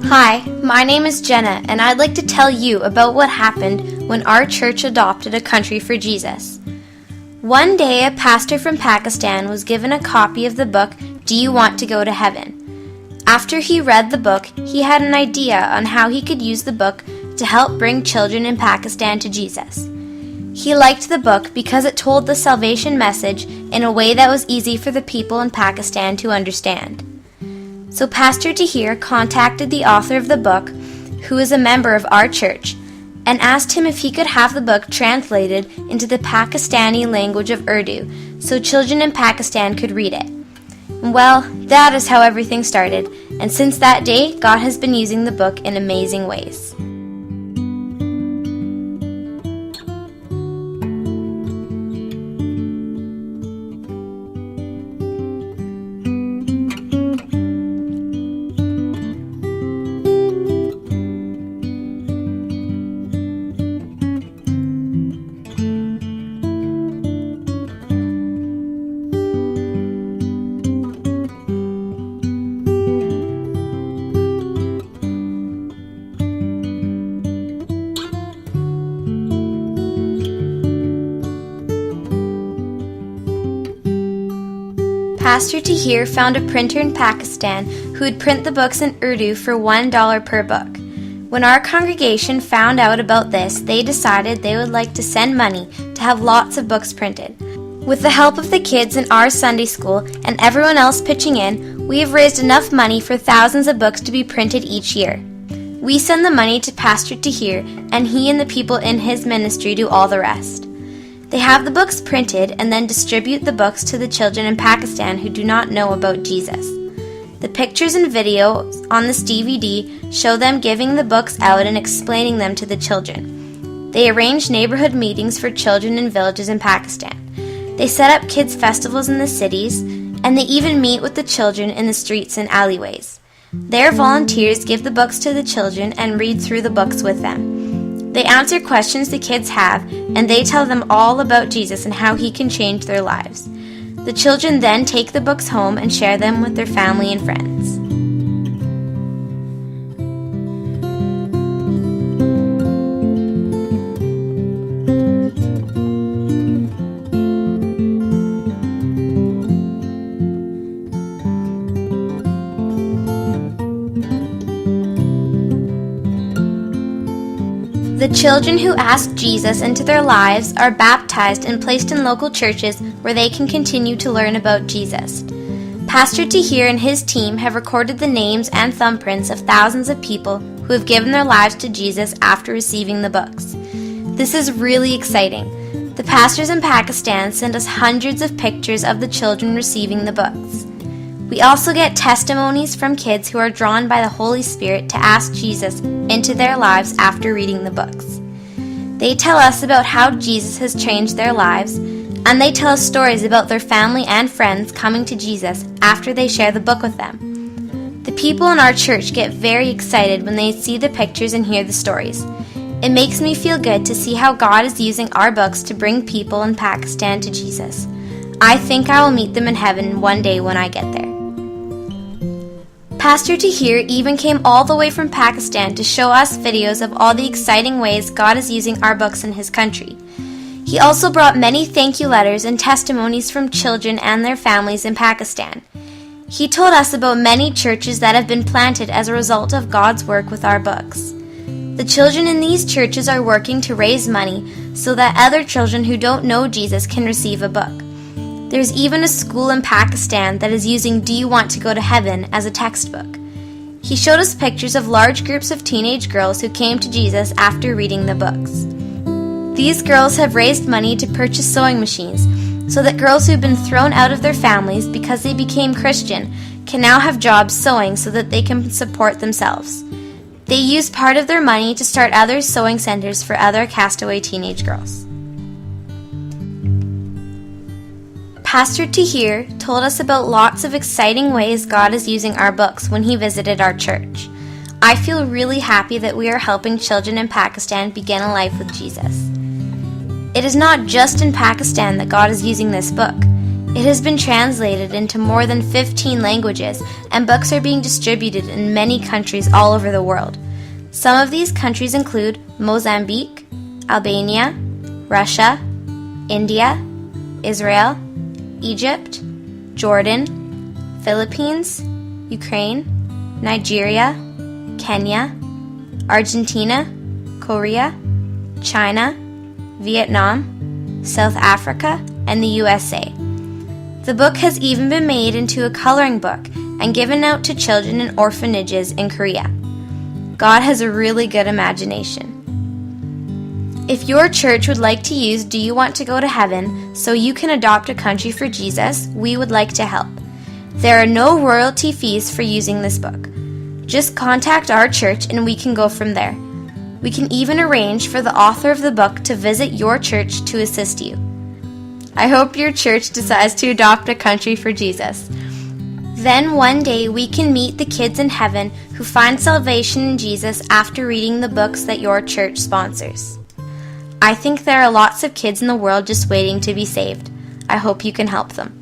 Hi, my name is Jenna, and I'd like to tell you about what happened when our church adopted a country for Jesus. One day, a pastor from Pakistan was given a copy of the book, Do You Want to Go to Heaven? After he read the book, he had an idea on how he could use the book to help bring children in Pakistan to Jesus. He liked the book because it told the salvation message in a way that was easy for the people in Pakistan to understand. So Pastor Tahir contacted the author of the book, who is a member of our church, and asked him if he could have the book translated into the Pakistani language of Urdu so children in Pakistan could read it. Well, that is how everything started, and since that day, God has been using the book in amazing ways. Pastor Tahir found a printer in Pakistan who would print the books in Urdu for $1 per book. When our congregation found out about this, they decided they would like to send money to have lots of books printed. With the help of the kids in our Sunday school and everyone else pitching in, we have raised enough money for thousands of books to be printed each year. We send the money to Pastor Tahir, and he and the people in his ministry do all the rest. They have the books printed and then distribute the books to the children in Pakistan who do not know about Jesus. The pictures and videos on this DVD show them giving the books out and explaining them to the children. They arrange neighborhood meetings for children in villages in Pakistan. They set up kids' festivals in the cities, and they even meet with the children in the streets and alleyways. Their volunteers give the books to the children and read through the books with them. They answer questions the kids have, and they tell them all about Jesus and how he can change their lives. The children then take the books home and share them with their family and friends. The children who ask Jesus into their lives are baptized and placed in local churches where they can continue to learn about Jesus. Pastor Tahir and his team have recorded the names and thumbprints of thousands of people who have given their lives to Jesus after receiving the books. This is really exciting. The pastors in Pakistan send us hundreds of pictures of the children receiving the books. We also get testimonies from kids who are drawn by the Holy Spirit to ask Jesus into their lives after reading the books. They tell us about how Jesus has changed their lives, and they tell us stories about their family and friends coming to Jesus after they share the book with them. The people in our church get very excited when they see the pictures and hear the stories. It makes me feel good to see how God is using our books to bring people in Pakistan to Jesus. I think I will meet them in heaven one day when I get there. Pastor Tahir even came all the way from Pakistan to show us videos of all the exciting ways God is using our books in his country. He also brought many thank you letters and testimonies from children and their families in Pakistan. He told us about many churches that have been planted as a result of God's work with our books. The children in these churches are working to raise money so that other children who don't know Jesus can receive a book. There's even a school in Pakistan that is using Do You Want to Go to Heaven as a textbook. He showed us pictures of large groups of teenage girls who came to Jesus after reading the books. These girls have raised money to purchase sewing machines so that girls who've been thrown out of their families because they became Christian can now have jobs sewing so that they can support themselves. They use part of their money to start other sewing centers for other castaway teenage girls. Pastor Tahir told us about lots of exciting ways God is using our books when he visited our church. I feel really happy that we are helping children in Pakistan begin a life with Jesus. It is not just in Pakistan that God is using this book. It has been translated into more than 15 languages, and books are being distributed in many countries all over the world. Some of these countries include Mozambique, Albania, Russia, India, Israel, Egypt, Jordan, Philippines, Ukraine, Nigeria, Kenya, Argentina, Korea, China, Vietnam, South Africa, and the USA. The book has even been made into a coloring book and given out to children in orphanages in Korea. God has a really good imagination. If your church would like to use Do You Want to Go to Heaven so you can adopt a country for Jesus, we would like to help. There are no royalty fees for using this book. Just contact our church and we can go from there. We can even arrange for the author of the book to visit your church to assist you. I hope your church decides to adopt a country for Jesus. Then one day we can meet the kids in heaven who find salvation in Jesus after reading the books that your church sponsors. I think there are lots of kids in the world just waiting to be saved. I hope you can help them.